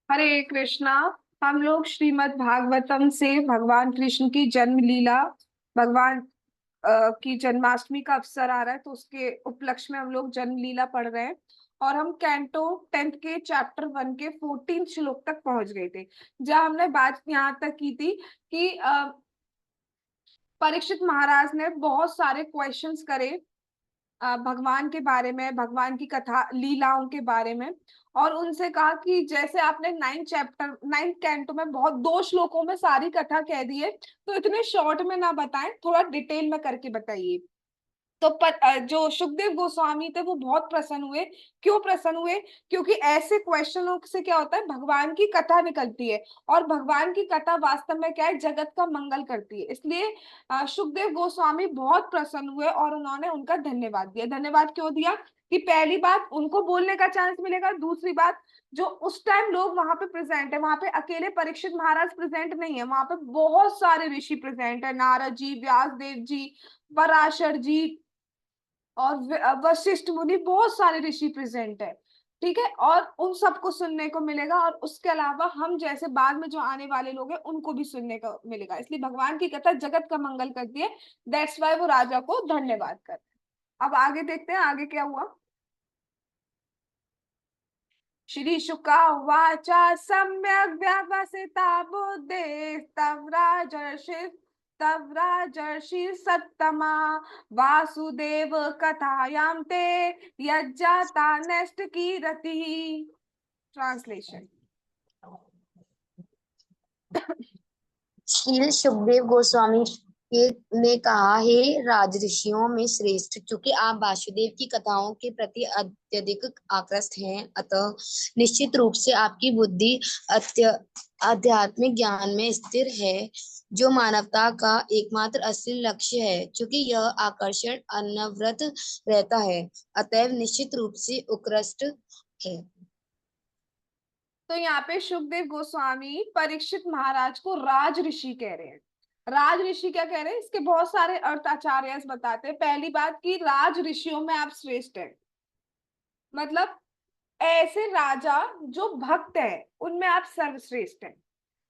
हरे कृष्णा। हम लोग श्रीमद् भागवतम से भगवान कृष्ण की जन्म लीला, भगवान की जन्माष्टमी का अवसर आ रहा है तो उसके उपलक्ष्य में हम लोग जन्म लीला पढ़ रहे हैं। और हम कैंटो 10th के चैप्टर 1 के 14 श्लोक तक पहुंच गए थे, जहां हमने बात यहाँ तक की थी कि परीक्षित महाराज ने बहुत सारे क्वेश्चंस करे भगवान के बारे में, भगवान की कथा लीलाओं के बारे में। और उनसे कहा कि जैसे आपने 9th कैंटो में बहुत 2 श्लोकों में सारी कथा कह दी है, तो इतने शॉर्ट में ना बताएं, थोड़ा डिटेल में करके बताइए। तो जो सुखदेव गोस्वामी थे वो बहुत प्रसन्न हुए। क्यों प्रसन्न हुए? क्योंकि ऐसे क्वेश्चनों से क्या होता है, भगवान की कथा निकलती है। और भगवान की कथा वास्तव में क्या है, जगत का मंगल करती है। इसलिए सुखदेव गोस्वामी बहुत प्रसन्न हुए और उन्होंने उनका धन्यवाद दिया। धन्यवाद क्यों दिया? कि पहली बात, उनको बोलने का चांस मिलेगा। दूसरी बात, जो उस टाइम लोग वहां पे प्रेजेंट है, वहां पे अकेले परीक्षित महाराज प्रेजेंट नहीं है, वहां पे बहुत सारे ऋषि प्रेजेंट है। नारद जी, व्यास देव जी, पराशर जी और वशिष्ठ मुनि, बहुत सारे ऋषि प्रेजेंट है। ठीक है, और उन सबको सुनने को मिलेगा। और उसके अलावा हम जैसे बाद में जो आने वाले लोग हैं उनको भी सुनने को मिलेगा। इसलिए भगवान की कथा जगत का मंगल करती है। दैट्स वाई वो राजा को धन्यवाद कर। अब आगे देखते हैं आगे क्या हुआ। श्री शुका वाचा सम्यक व्यवसिता बुद्धि तव राजर्षि सत्तमा वासुदेव कथायाम ते यज्जाता नेस्ट की रति। ट्रांसलेशन। श्रील सुखदेव गोस्वामी के ने कहा, हे राजऋषियों में श्रेष्ठ, चूंकि आप वासुदेव की कथाओं के प्रति अत्यधिक आकृष्ट हैं, अतः निश्चित रूप से आपकी बुद्धि आध्यात्मिक ज्ञान में स्थिर है, जो मानवता का एकमात्र असली लक्ष्य है। चूंकि यह आकर्षण अनवरत रहता है, अतएव निश्चित रूप से उत्कृष्ट है। तो यहाँ पे सुखदेव गोस्वामी परीक्षित महाराज को राज ऋषि कह रहे हैं। राज ऋषि क्या कह रहे हैं, इसके बहुत सारे अर्थ आचार्य बताते हैं। पहली बात कि राज ऋषियों में आप श्रेष्ठ हैं, मतलब ऐसे राजा जो भक्त है उनमें आप सर्वश्रेष्ठ हैं।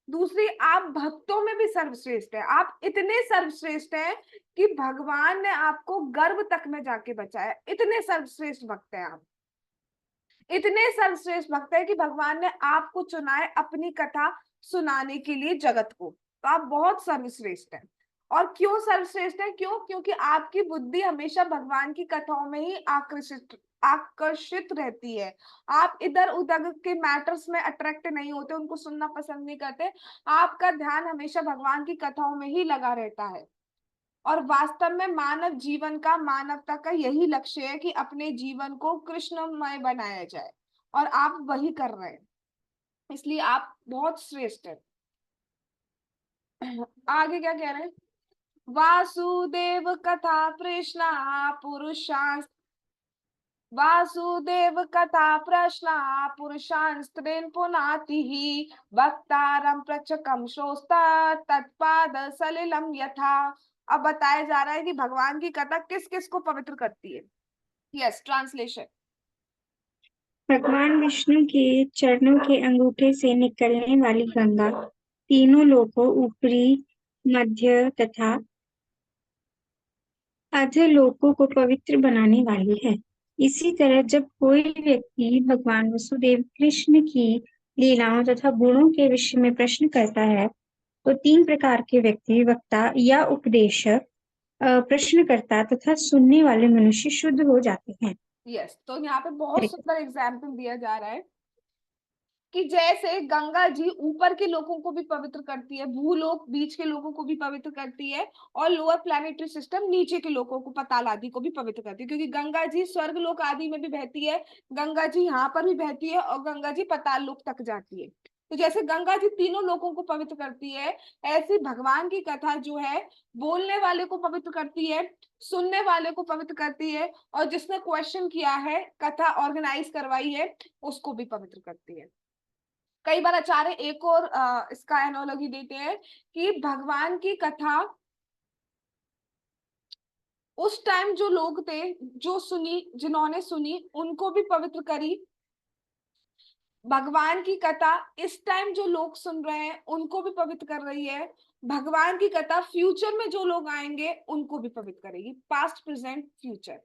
दूसरी, आप भक्तों में भी सर्वश्रेष्ठ है। आप इतने सर्वश्रेष्ठ हैं कि भगवान ने आपको गर्भ तक में जाके बचाया। इतने सर्वश्रेष्ठ भक्त हैं आप। इतने सर्वश्रेष्ठ भक्त है कि भगवान ने आपको चुना है अपनी कथा सुनाने के लिए जगत को। तो आप बहुत सर्वश्रेष्ठ हैं। और क्यों सर्वश्रेष्ठ है? क्यों? क्योंकि आपकी बुद्धि हमेशा भगवान की कथाओं में ही आकर्षित आकर्षित रहती है। आप इधर उधर के मैटर्स में अट्रैक्ट नहीं होते, उनको सुनना पसंद नहीं करते। आपका ध्यान हमेशा भगवान की कथाओं में ही लगा रहता है। और वास्तव में मानव जीवन का, मानवता का यही लक्ष्य है कि अपने जीवन को कृष्णमय बनाया जाए। और आप वही कर रहे हैं, इसलिए आप बहुत श्रेष्ठ हैं। आगे क्या कह रहे हैं? वासुदेव कथा प्रश्ना पुरुषां वासुदेव कथा प्रश्ना पुरुषां स्त्रीन् पुनाति ही वक्तारम प्रचकम शोस्ता तत्पाद सलिलम यथा। अब बताया जा रहा है कि भगवान की कथा किस किस को पवित्र करती है। Yes, translation. भगवान विष्णु के चरणों के अंगूठे से निकलने वाली गंगा तीनों लोकों, ऊपरी, मध्य तथा अधो लोकों को पवित्र बनाने वाली है। इसी तरह जब कोई व्यक्ति भगवान वसुदेव कृष्ण की लीलाओं तथा गुणों के विषय में प्रश्न करता है, तो 3 प्रकार के व्यक्ति, वक्ता या उपदेशक, प्रश्नकर्ता तथा सुनने वाले मनुष्य शुद्ध हो जाते हैं। यस, तो यहाँ पे बहुत सुंदर एग्जाम्पल दिया जा रहा है कि जैसे गंगा जी ऊपर के लोगों को भी पवित्र करती है, भूलोक बीच के लोगों को भी पवित्र करती है, और लोअर प्लैनेटरी सिस्टम नीचे के लोगों को, पाताल आदि को भी पवित्र करती है। क्योंकि गंगा जी स्वर्ग लोक आदि में भी बहती है, गंगा जी यहाँ पर भी बहती है, और गंगा जी पाताल लोक तक जाती है। तो जैसे गंगा जी तीनों लोगों को पवित्र करती है, ऐसी भगवान की कथा जो है बोलने वाले को पवित्र करती है, सुनने वाले को पवित्र करती है, और जिसने क्वेश्चन किया है, कथा ऑर्गेनाइज करवाई है, उसको भी पवित्र करती है। कई बार आचार्य एक और इसका एनोलॉजी देते हैं कि भगवान की कथा उस टाइम जो लोग थे, जो सुनी, जिन्होंने सुनी, उनको भी पवित्र करी। भगवान की कथा इस टाइम जो लोग सुन रहे हैं उनको भी पवित्र कर रही है, भगवान की कथा फ्यूचर में जो लोग आएंगे उनको भी पवित्र करेगी, पास्ट प्रेजेंट फ्यूचर।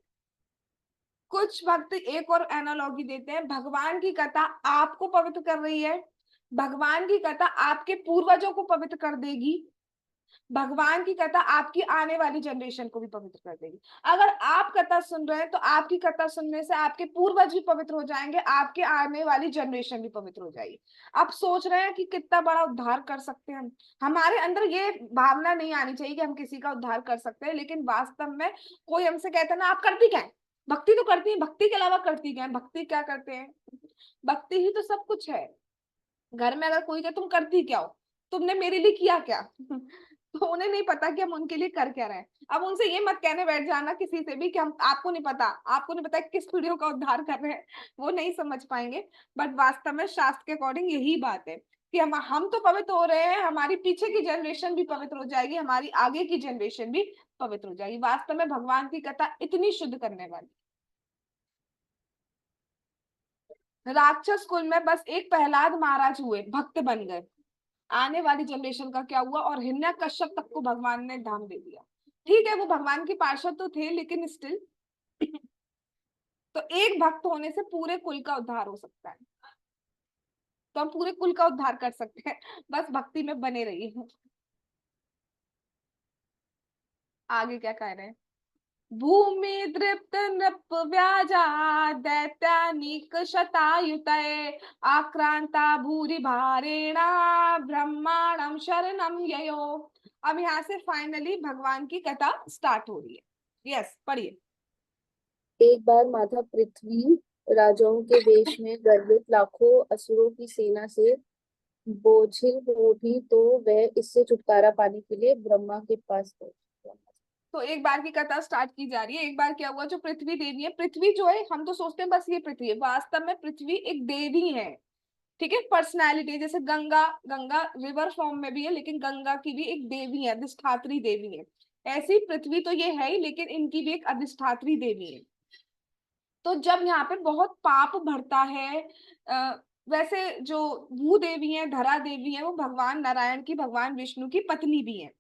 कुछ भक्त एक और एनालॉजी देते हैं, भगवान की कथा आपको पवित्र कर रही है, भगवान की कथा आपके पूर्वजों को पवित्र कर देगी, भगवान की कथा आपकी आने वाली जनरेशन को भी पवित्र कर देगी। अगर आप कथा सुन रहे हैं तो आपकी कथा सुनने से आपके पूर्वज भी पवित्र हो जाएंगे, आपके आने वाली जनरेशन भी पवित्र हो जाएगी। आप सोच रहे हैं कि कितना बड़ा उद्धार कर सकते हैं हम। हमारे अंदर ये भावना नहीं आनी चाहिए कि हम किसी का उद्धार कर सकते हैं, लेकिन वास्तव में कोई हमसे कहता है ना आप करती क्या है, भक्ति तो करती है, भक्ति के अलावा करती क्या है, भक्ति क्या करते हैं, भक्ति ही तो सब कुछ है। घर में अगर कोई कहे तुम करती क्या हो, तुमने मेरे लिए किया क्या तो उन्हें नहीं पता कि हम उनके लिए कर क्या रहे हैं। अब उनसे ये मत कहने बैठ जाना किसी से भी कि हम आपको नहीं पता, आपको नहीं पता किस पीढ़ियों का उद्धार कर रहे हैं, वो नहीं समझ पाएंगे। बट वास्तव में शास्त्र के अकॉर्डिंग यही बात है कि हम तो पवित्र हो रहे हैं, हमारी पीछे की जनरेशन भी पवित्र हो जाएगी, हमारी आगे की जनरेशन भी पवित्र हो जाएगी। वास्तव में भगवान की कथा इतनी शुद्ध करने वाली। राक्षस कुल में बस एक प्रहलाद महाराज हुए, भक्त बन गए, आने वाली जनरेशन का क्या हुआ, और हिरण्यकश्यप तक को भगवान ने धाम दे दिया। ठीक है वो भगवान के पार्षद तो थे, लेकिन स्टिल तो एक भक्त होने से पूरे कुल का उद्धार हो सकता है, तो हम पूरे कुल का उद्धार कर सकते हैं, बस भक्ति में बने रहिए। आगे क्या कह रहे हैं, भूमि दृप्त नृप व्याजा दैत्यानिक शतायुतये आक्रांता भूरि भारेणा ब्रह्मांडम शरणम ययो। अब यहाँ से फाइनली भगवान की कथा स्टार्ट हो रही है। यस पढ़िए। एक बार माता पृथ्वी राजाओं के देश में गर्वित लाखों असुरों की सेना से बोझिल हो उठी, तो वह इससे छुटकारा पाने के लिए ब्रह्मा के पास गई। तो एक बार की कथा स्टार्ट की जा रही है। एक बार क्या हुआ, जो पृथ्वी देवी है, पृथ्वी जो है हम तो सोचते हैं बस ये पृथ्वी है, वास्तव में पृथ्वी एक देवी है। ठीक है, पर्सनैलिटी, जैसे गंगा, गंगा रिवर फॉर्म में भी है, लेकिन गंगा की भी एक देवी है, अधिष्ठात्री देवी है। ऐसी पृथ्वी तो ये है ही, लेकिन इनकी भी एक अधिष्ठात्री देवी है। तो जब यहाँ पे बहुत पाप बढ़ता है, वैसे जो भू देवी है, धरा देवी है, वो भगवान नारायण की, भगवान विष्णु की पत्नी भी है।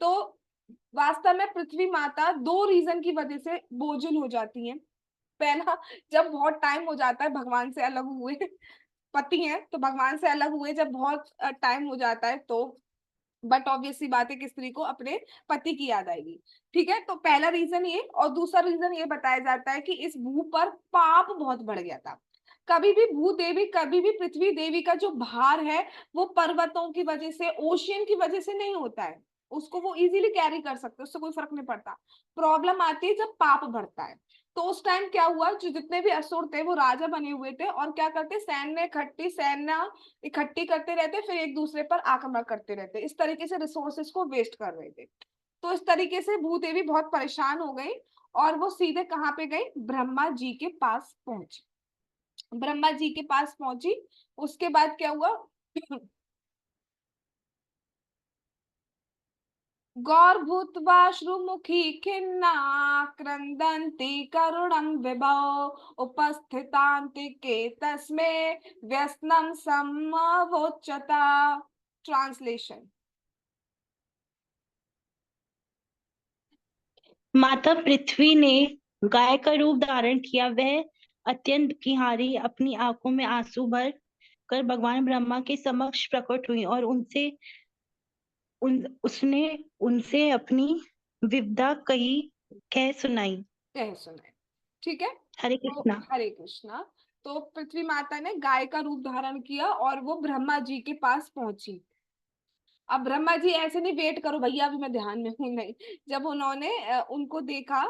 तो वास्तव में पृथ्वी माता दो रीजन की वजह से बोझिल हो जाती है। पहला, जब बहुत टाइम हो जाता है भगवान से अलग हुए, पति हैं तो भगवान से अलग हुए जब बहुत टाइम हो जाता है, तो बट ऑब्वियसली बात है कि स्त्री को अपने पति की याद आएगी। ठीक है, तो पहला रीजन ये, और दूसरा रीजन ये बताया जाता है कि इस भू पर पाप बहुत बढ़ गया था। कभी भी भू देवी, कभी भी पृथ्वी देवी का जो भार है वो पर्वतों की वजह से, ओशियन की वजह से नहीं होता है, उसको वो इजीली कैरी कर सकते, उससे कोई फर्क नहीं पड़ता। प्रॉब्लम आती है जब पाप बढ़ता है। तो उस टाइम क्या हुआ, जो जितने भी असुर थे वो राजा बने हुए थे, और क्या करते, सैन्य इकट्ठी करते रहते, फिर एक दूसरे पर आक्रमण करते रहते, इस तरीके से रिसोर्सेस को वेस्ट कर रहे थे। तो इस तरीके से भूदेवी बहुत परेशान हो गई, और वो सीधे कहाँ पे गई, ब्रह्मा जी के पास पहुंची। ब्रह्मा जी के पास पहुंची, उसके बाद क्या हुआ, गौरभूत्वाश्रुमुखी खिन्ना क्रंदन्ति करुणं विभो उपस्थितान्तिके तस्मै व्यसनं समवोच्यता। ट्रांसलेशन। माता पृथ्वी ने गाय का रूप धारण किया। वह अत्यंत दुखिहारी अपनी आंखों में आंसू भर कर भगवान ब्रह्मा के समक्ष प्रकट हुई और उसने उनसे अपनी विपदा कह सुनाई। ठीक है, हरे तो कृष्णा। हरे कृष्णा। तो पृथ्वी माता ने गाय का रूप धारण किया और वो ब्रह्मा जी के पास पहुंची। अब ब्रह्मा जी ऐसे नहीं, वेट करो भैया अभी मैं ध्यान में हूं, नहीं। जब उन्होंने उनको देखा,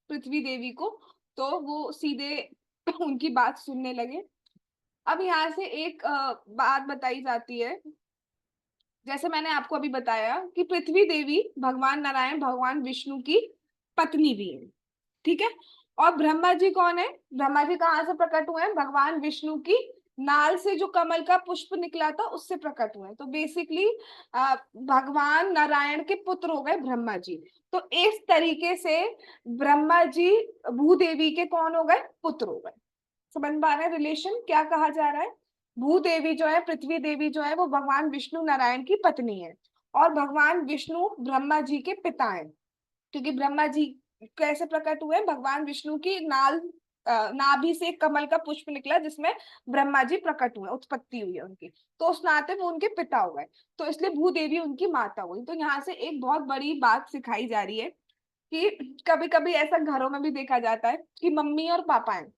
पृथ्वी देवी को, तो वो सीधे उनकी बात सुनने लगे। अब यहाँ से एक बात बताई जाती है, जैसे मैंने आपको अभी बताया कि पृथ्वी देवी भगवान नारायण, भगवान विष्णु की पत्नी भी है। ठीक है, और ब्रह्मा जी कौन है, ब्रह्मा जी कहाँ से प्रकट हुए हैं, भगवान विष्णु की नाल से जो कमल का पुष्प निकला था उससे प्रकट हुए हैं। तो बेसिकली भगवान नारायण के पुत्र हो गए ब्रह्मा जी। तो इस तरीके से ब्रह्मा जी भूदेवी के कौन हो गए, पुत्र हो गए। समझ में आ रहा है रिलेशन क्या कहा जा रहा है? भूदेवी जो है, पृथ्वी देवी जो है, वो भगवान विष्णु नारायण की पत्नी है और भगवान विष्णु ब्रह्मा जी के पिता हैं। क्योंकि ब्रह्मा जी कैसे प्रकट हुए? भगवान विष्णु की नाभि से एक कमल का पुष्प निकला जिसमें ब्रह्मा जी प्रकट हुए, उत्पत्ति हुई है उनकी, तो उस नाते वो उनके पिता हुए, तो इसलिए भूदेवी उनकी माता हुई। तो यहाँ से एक बहुत बड़ी बात सिखाई जा रही है कि कभी कभी ऐसा घरों में भी देखा जाता है कि मम्मी और पापा हैं,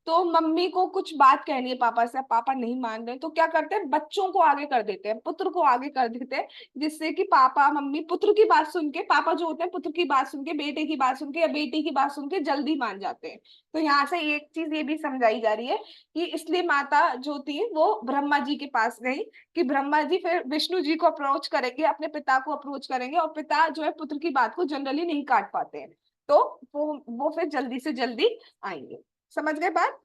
तो मम्मी को कुछ बात कहनी है पापा से, पापा नहीं मान रहे, तो क्या करते हैं, बच्चों को आगे कर देते हैं, पुत्र को आगे कर देते हैं, जिससे कि पापा मम्मी पुत्र की बात सुन के, पापा जो होते हैं पुत्र की बात सुन के, बेटे की बात सुन के या बेटी की बात सुन के जल्दी मान जाते हैं। तो यहाँ से एक चीज ये भी समझाई जा रही है कि इसलिए माता जो थी वो ब्रह्मा जी के पास गई, कि ब्रह्मा जी फिर विष्णु जी को अप्रोच करेंगे, अपने पिता को अप्रोच करेंगे, और पिता जो है पुत्र की बात को जनरली नहीं काट पाते हैं, तो वो फिर जल्दी से जल्दी आएंगे। समझ गए बात?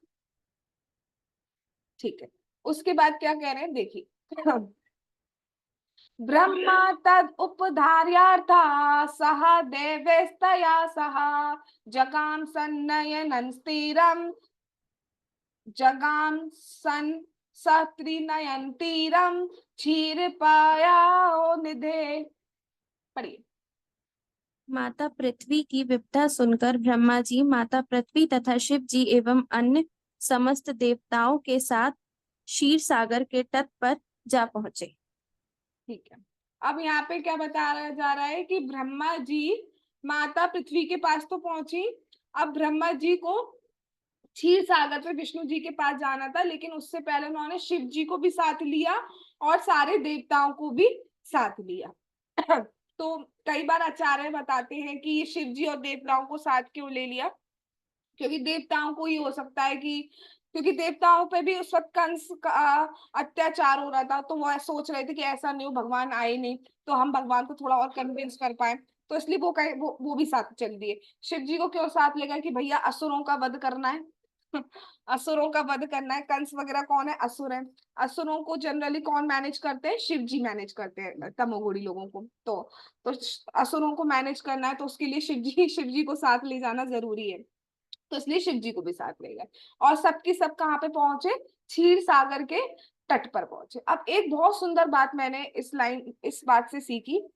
ठीक है। उसके बाद क्या कह रहे हैं देखिए, ब्रह्मा तद उपधार्यार्था सह देवैस्तया सह जगाम सन्नयनं स्थिरम जगाम सन सत्रिनयन तीरम क्षीरपायाओ निधे। पढ़िए। माता पृथ्वी की विपदा सुनकर ब्रह्मा जी माता पृथ्वी तथा शिव जी एवं अन्य समस्त देवताओं के साथ क्षीर सागर के तट पर जा पहुंचे। ठीक है। अब यहाँ पे क्या बताया जा रहा है कि ब्रह्मा जी माता पृथ्वी के पास तो पहुंची, अब ब्रह्मा जी को क्षीर सागर पे विष्णु जी के पास जाना था, लेकिन उससे पहले उन्होंने शिव जी को भी साथ लिया और सारे देवताओं को भी साथ लिया। तो कई बार आचार्य बताते हैं कि ये शिव जी और देवताओं को साथ क्यों ले लिया, क्योंकि देवताओं को ये हो सकता है कि, क्योंकि देवताओं पे भी उस वक्त कंस का अत्याचार हो रहा था, तो वो सोच रहे थे कि ऐसा नहीं हो, भगवान आए नहीं तो हम भगवान को थोड़ा और कन्विंस कर पाए, तो इसलिए वो भी साथ चल दिए। शिव जी को क्यों साथ लेगा? कि भैया असुरों का वध करना है। असुरों का वध करना है। कंस वगैरह कौन है? असुर है। असुरों को जनरली कौन मैनेज करते हैं? शिव जी मैनेज करते हैं तमोगुणी लोगों को। तो असुरों को मैनेज करना है, तो उसके लिए शिव जी को साथ ले जाना जरूरी है, तो इसलिए शिव जी को भी साथ ले गए और सबकी सब कहाँ पे पहुंचे? क्षीर सागर के तट पर पहुंचे। अब एक बहुत सुंदर बात मैंने इस बात से सीखी।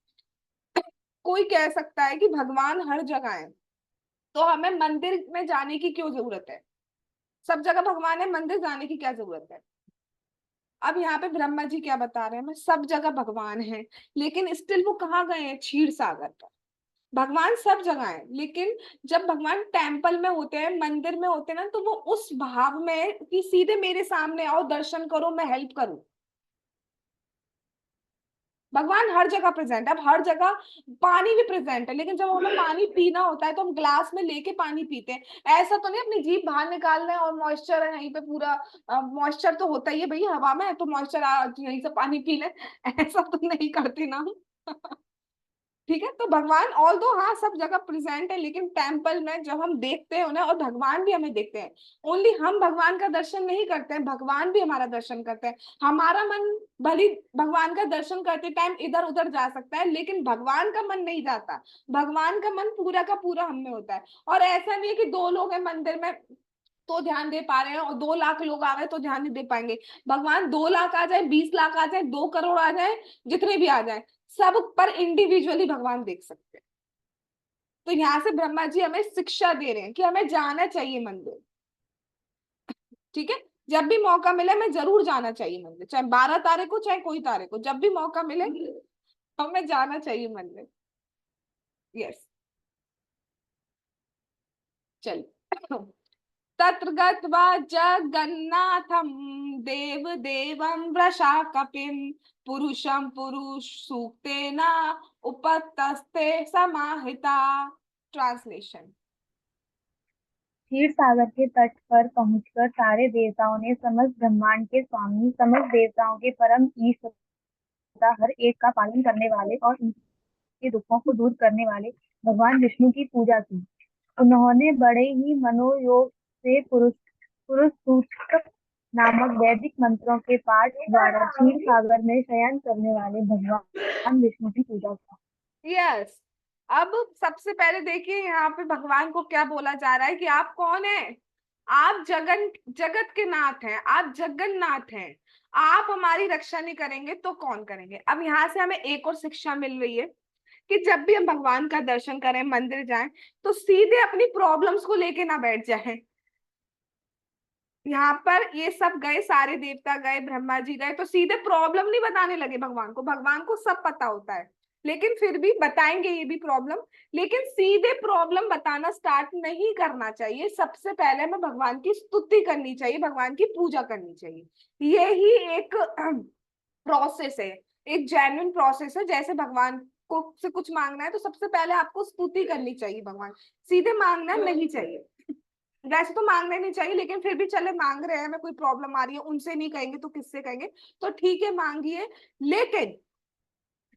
कोई कह सकता है कि भगवान हर जगह है, तो हमें मंदिर में जाने की क्यों जरूरत है? सब जगह भगवान है, मंदिर जाने की क्या जरूरत है? अब यहाँ पे ब्रह्मा जी क्या बता रहे हैं, मैं सब जगह भगवान है, लेकिन स्टिल वो कहाँ गए हैं? क्षीर सागर पर। भगवान सब जगह है, लेकिन जब भगवान टेम्पल में होते हैं, मंदिर में होते हैं ना, तो वो उस भाव में कि सीधे मेरे सामने आओ, दर्शन करो, मैं हेल्प करूं। भगवान हर जगह प्रेजेंट है। अब हर जगह पानी भी प्रेजेंट है, लेकिन जब हमें पानी पीना होता है तो हम ग्लास में लेके पानी पीते हैं। ऐसा तो नहीं अपनी जीभ बाहर निकालना है और मॉइस्चर है यहीं पे पूरा, मॉइस्चर तो होता ही है भैया हवा में, तो मॉइस्चर यहीं से पानी पी ले। ऐसा तो नहीं करते ना हम। ठीक है। तो भगवान ऑल दो हाँ सब जगह प्रेजेंट है, लेकिन टेम्पल में जब हम देखते हैं उन्हें, और भगवान भी हमें देखते हैं, ओनली हम भगवान का दर्शन नहीं करते हैं, भगवान भी हमारा दर्शन करते हैं। हमारा मन भली भगवान का दर्शन करते टाइम इधर उधर जा सकता है, लेकिन भगवान का मन नहीं जाता। भगवान का मन पूरा का पूरा हम में होता है। और ऐसा नहीं है कि 2 लोग हैं मंदिर में तो ध्यान दे पा रहे हैं और 2 लाख लोग आ गए तो ध्यान नहीं दे पाएंगे। भगवान 2 लाख आ जाए, 20 लाख आ जाए, 2 करोड़ आ जाए, जितने भी आ जाए, सब पर इंडिविजुअली भगवान देख सकते हैं। तो यहाँ से ब्रह्मा जी हमें शिक्षा दे रहे हैं कि हमें जाना चाहिए मंदिर। ठीक है। जब भी मौका मिले हमें जरूर जाना चाहिए मंदिर, चाहे 12 तारीख को चाहे कोई तारीख को, जब भी मौका मिले हमें जाना चाहिए मंदिर। यस। चलिए। तत्र गत्वा जगन्नाथं देवदेवं वृषाकपिं पुरुषं पुरुषसूक्तेन उपतस्ते समाहिता। ट्रांसलेशन। क्षीर सागर के तट पर पहुंचकर सारे देवताओं ने समस्त ब्रह्मांड के स्वामी, समस्त देवताओं के परम ईश तथा हर एक का पालन करने वाले और उनके दुखों को दूर करने वाले भगवान विष्णु की पूजा की। उन्होंने बड़े ही मनोयोग से पुरुष सूक्त नामक वैदिक मंत्रों के पाठ द्वारा क्षीर सागर में शयन करने वाले भगवान विष्णु की पूजा की। यस। अब सबसे पहले देखिए यहाँ पे भगवान को क्या बोला जा रहा है कि आप कौन है? आप जगत के नाथ हैं, आप जगन्नाथ हैं, आप हमारी रक्षा नहीं करेंगे तो कौन करेंगे। अब यहाँ से हमें एक और शिक्षा मिल रही है कि जब भी हम भगवान का दर्शन करें, मंदिर जाएं, तो सीधे अपनी प्रॉब्लम्स को लेके ना बैठ जाएं। यहाँ पर ये सब गए, सारे देवता गए, ब्रह्मा जी गए, तो सीधे प्रॉब्लम नहीं बताने लगे भगवान को। भगवान को सब पता होता है, लेकिन फिर भी बताएंगे ये भी प्रॉब्लम, लेकिन सीधे प्रॉब्लम बताना स्टार्ट नहीं करना चाहिए। सबसे पहले हमें भगवान की स्तुति करनी चाहिए, भगवान की पूजा करनी चाहिए। ये ही एक प्रोसेस है, एक जेन्युइन प्रोसेस है। जैसे भगवान को से कुछ मांगना है तो सबसे पहले आपको स्तुति करनी चाहिए, भगवान सीधे मांगना नहीं चाहिए। वैसे तो मांगना नहीं चाहिए, लेकिन फिर भी चले मांग रहे हैं, हमें कोई प्रॉब्लम आ रही है, उनसे नहीं कहेंगे तो किससे कहेंगे, तो ठीक है मांगिए, लेकिन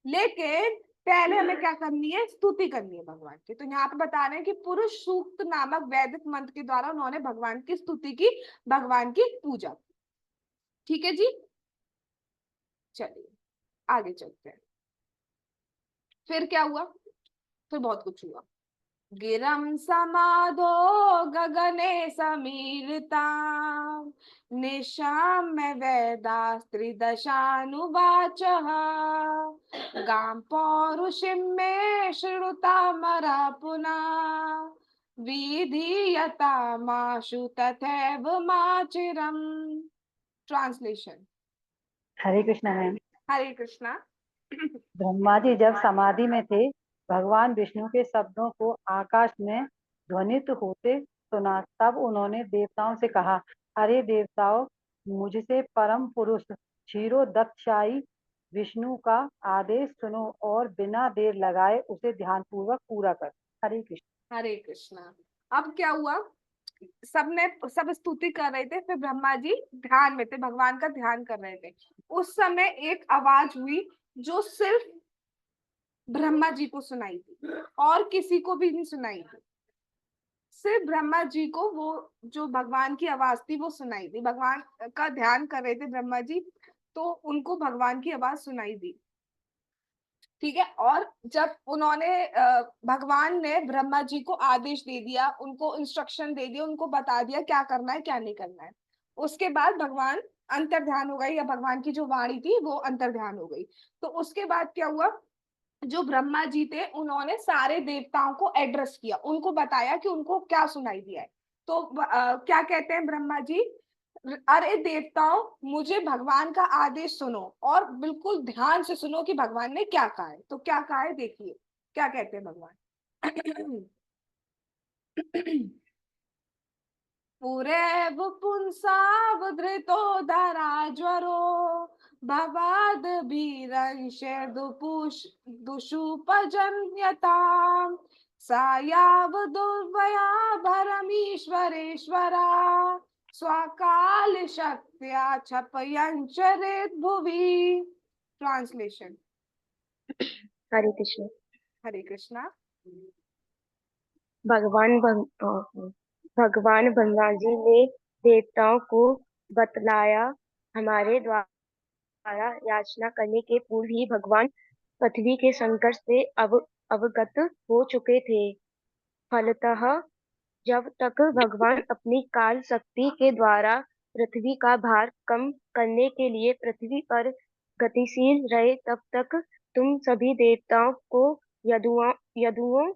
लेकिन पहले हमें क्या करनी है, स्तुति करनी है भगवान की। तो यहाँ पे बता रहे हैं कि पुरुष सूक्त नामक वैदिक मंत्र के द्वारा उन्होंने भगवान की स्तुति की, भगवान की पूजा की। ठीक है जी, चलिए आगे चलते हैं। फिर क्या हुआ, फिर बहुत कुछ हुआ। गिरं समाधो गगने समीरिता निशाम्य वेदास्त्रिदशानुवाचः गां पौरुषिं मे श्रुतामरा पुनः विधीयतामाशु तथैव माचिरम्। ट्रांसलेशन। हरे कृष्णा मैम। हरे कृष्णा। ब्रह्मा जी जब समाधि में थे, भगवान विष्णु के शब्दों को आकाश में ध्वनित होते सुना। तब उन्होंने देवताओं से कहा, अरे देवताओं, मुझसे परम पुरुष क्षीरोदक्षाई विष्णु का आदेश सुनो और बिना देर लगाए उसे ध्यानपूर्वक पूरा कर। हरे कृष्ण। हरे कृष्णा। अब क्या हुआ, सब स्तुति कर रहे थे, फिर ब्रह्मा जी ध्यान में थे, भगवान का ध्यान कर रहे थे। उस समय एक आवाज हुई जो सिर्फ ब्रह्मा जी को सुनाई थी और किसी को भी नहीं सुनाई थी। सिर्फ ब्रह्मा जी को वो जो भगवान की आवाज थी वो सुनाई दी। भगवान का ध्यान कर रहे थे ब्रह्मा जी, तो उनको भगवान की आवाज सुनाई दी। ठीक है, और जब उन्होंने भगवान ने ब्रह्मा जी को आदेश दे दिया, उनको इंस्ट्रक्शन दे दिया, उनको बता दिया क्या करना है क्या नहीं करना है, उसके बाद भगवान अंतर्ध्यान हो गई, या भगवान की जो वाणी थी वो अंतर्ध्यान हो गई। तो उसके बाद क्या हुआ, जो ब्रह्मा जी थे उन्होंने सारे देवताओं को एड्रेस किया, उनको बताया कि उनको क्या सुनाई दिया है। तो क्या कहते हैं ब्रह्मा जी, अरे देवताओं, मुझे भगवान का आदेश सुनो और बिल्कुल ध्यान से सुनो कि भगवान ने क्या कहा है। तो क्या कहा है देखिए, क्या कहते हैं भगवान। पुरेव पुंसावधृतो धराज्वरो भवाद बीरंश दुषुपजन्यताम् सायाव दुर्वया भरमीश्वरेश्वरा स्वकाल शक्त्या क्षपयञ्चरेत् भुवि। ट्रांसलेशन। हरे कृष्ण। हरे कृष्णा। भगवान ब्रह्मा जी ने देवताओं को बतलाया, हमारे द्वारा याचना करने के पूर्व ही भगवान पृथ्वी के संकट से अवगत हो चुके थे। फलतः जब तक भगवान अपनी काल शक्ति के द्वारा पृथ्वी का भार कम करने के लिए पृथ्वी पर गतिशील रहे, तब तक तुम सभी देवताओं को यदुओं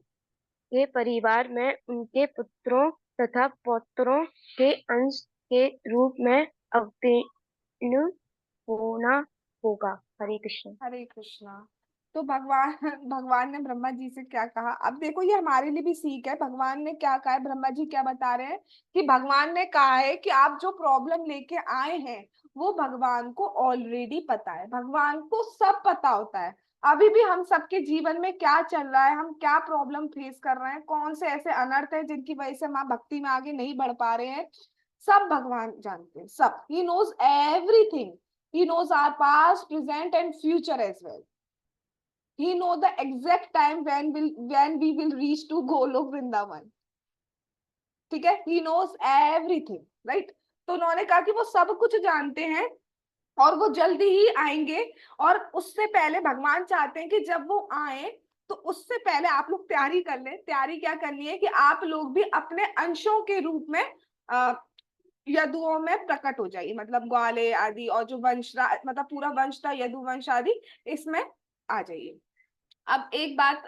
के परिवार में उनके पुत्रों तथा पौत्रों के अंश के रूप में अवतीर्ण होना होगा। हरे कृष्ण। हरे कृष्णा। तो भगवान ने ब्रह्मा जी से क्या कहा, अब देखो ये हमारे लिए भी सीख है। भगवान ने क्या कहा है, ब्रह्मा जी क्या बता रहे हैं कि भगवान ने कहा है कि आप जो प्रॉब्लम लेके आए हैं वो भगवान को ऑलरेडी पता है, भगवान को सब पता होता है। अभी भी हम सबके जीवन में क्या चल रहा है, हम क्या प्रॉब्लम फेस कर रहे हैं, कौन से ऐसे अनर्थ है जिनकी वजह से हम भक्ति में आगे नहीं बढ़ पा रहे हैं, सब भगवान जानते हैं, सब। He knows everything. He knows our past, present, and future as well. He knows the exact time when we will reach to Golok Vrindavan. ठीक है, He knows everything, right? तो उन्होंने कहा कि वो सब कुछ जानते हैं और वो जल्दी ही आएंगे। और उससे पहले भगवान चाहते हैं कि जब वो आए तो उससे पहले आप लोग तैयारी कर लें। तैयारी क्या करनी है कि आप लोग भी अपने अंशों के रूप में यदुओं में प्रकट हो जाइए, मतलब ग्वाले आदि, और जो वंश मतलब पूरा वंश था यदु वंश आदि, इसमें आ जाइए। अब एक बात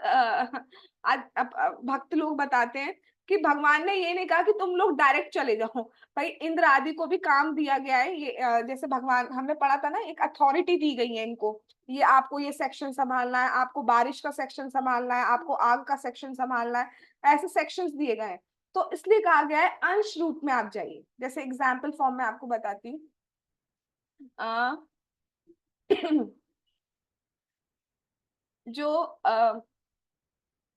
भक्त लोग बताते हैं कि भगवान ने ये नहीं कहा कि तुम लोग डायरेक्ट चले जाओ, भाई इंद्र आदि को भी काम दिया गया है। ये जैसे भगवान, हमने पढ़ा था ना, एक अथॉरिटी दी गई है इनको, ये आपको ये सेक्शन संभालना है, आपको बारिश का सेक्शन संभालना है, आपको आग का सेक्शन संभालना है, ऐसे सेक्शंस दिए गए हैं। तो इसलिए कहा गया है अंश रूप में आप जाइए। जैसे एग्जाम्पल फॉर्म में आपको बताती हूँ, जो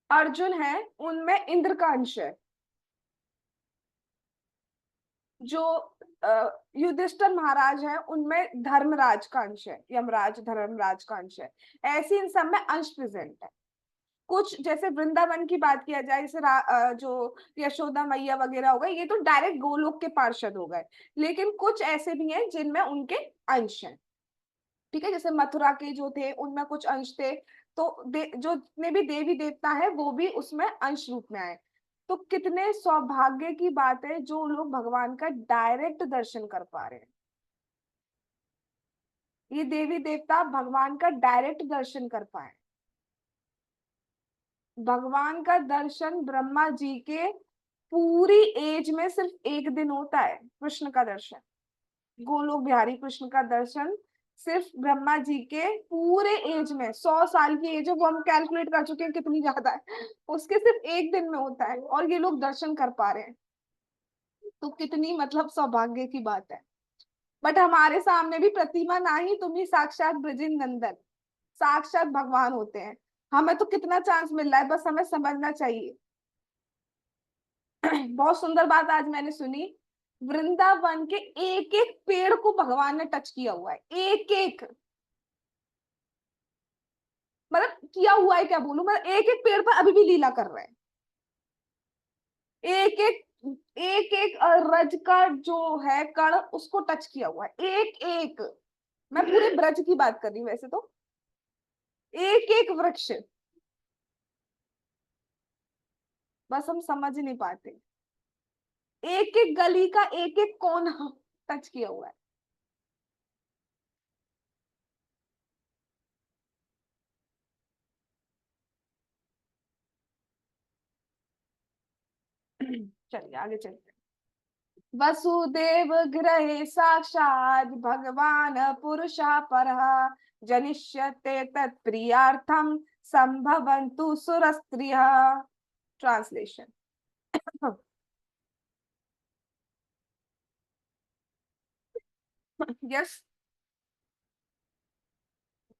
अर्जुन है उनमें इंद्र का अंश है, जो युधिष्ठिर महाराज है उनमें धर्मराज का अंश है, यमराज धर्मराज का अंश है। ऐसे इन सब में अंश प्रेजेंट है। कुछ जैसे वृंदावन की बात किया जाए, जैसे जो यशोदा मैया वगैरह हो गए, ये तो डायरेक्ट गोलोक के पार्षद हो गए, लेकिन कुछ ऐसे भी हैं जिनमें उनके अंश हैं। ठीक है, जैसे मथुरा के जो थे उनमें कुछ अंश थे, तो जो जितने भी देवी देवता है वो भी उसमें अंश रूप में आए। तो कितने सौभाग्य की बात है जो लोग भगवान का डायरेक्ट दर्शन कर पा रहे हैं। ये देवी देवता भगवान का डायरेक्ट दर्शन कर पाए। भगवान का दर्शन ब्रह्मा जी के पूरी एज में सिर्फ एक दिन होता है। कृष्ण का दर्शन, गोलोक बिहारी कृष्ण का दर्शन सिर्फ ब्रह्मा जी के पूरे एज में, 100 साल की एज है, वो हम कैलकुलेट कर चुके हैं कितनी ज्यादा है, उसके सिर्फ एक दिन में होता है, और ये लोग दर्शन कर पा रहे हैं। तो कितनी मतलब सौभाग्य की बात है। बट हमारे सामने भी प्रतिमा ना ही तुम ही साक्षात ब्रजिंदर, साक्षात भगवान होते हैं। हमें तो कितना चांस मिल रहा है, बस हमें समझना चाहिए। बहुत सुंदर बात आज मैंने सुनी, वृंदावन के एक एक पेड़ को भगवान ने टच किया हुआ है, एक एक, मतलब किया हुआ है क्या बोलूं, मतलब एक एक पेड़ पर अभी भी लीला कर रहे हैं। एक एक एक एक रज का जो है कण, उसको टच किया हुआ है, एक एक। मैं पूरे ब्रज की बात कर रही हूँ वैसे तो, एक एक वृक्ष, बस हम समझ नहीं पाते। एक एक गली का एक एक कोना टच किया हुआ है। चलिए आगे चलते हैं। वसुदेव गृहे साक्षात् भगवान पुरुषा परः, जनिष्यते तत्प्रियार्थम संभवन्तु सुरस्त्रियः। ट्रांसलेशन। यस।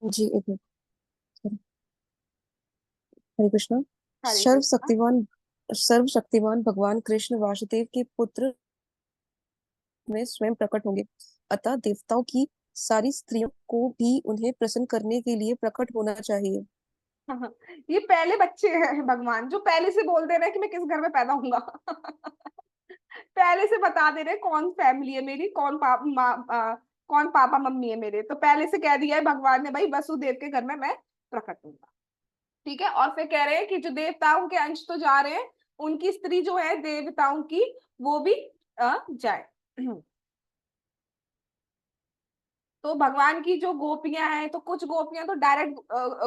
जी एक मिनट। हरे कृष्णा। हरे सर्व कृष्णा। शक्तिमान भगवान कृष्ण वासुदेव के पुत्र में स्वयं प्रकट होंगे, अतः देवताओं की सारी स्त्रियों को भी उन्हें प्रसन्न करने के लिए प्रकट होना चाहिए। ये पहले बच्चे हैं भगवान, जो पहले से बोल दे रहे हैं कि मैं किस घर में पैदा होऊंगा। पहले से बता दे रहे कौन फैमिली है मेरी, कौन पापा मम्मी है मेरे, तो पहले से कह दिया है भगवान ने, भाई वसुदेव के घर में मैं प्रकट होऊंगा। ठीक है, और फिर कह रहे हैं कि जो देवताओं के अंश तो जा रहे हैं, उनकी स्त्री जो है देवताओं की, वो भी जाए। तो भगवान की जो गोपियां हैं, तो कुछ गोपियां तो डायरेक्ट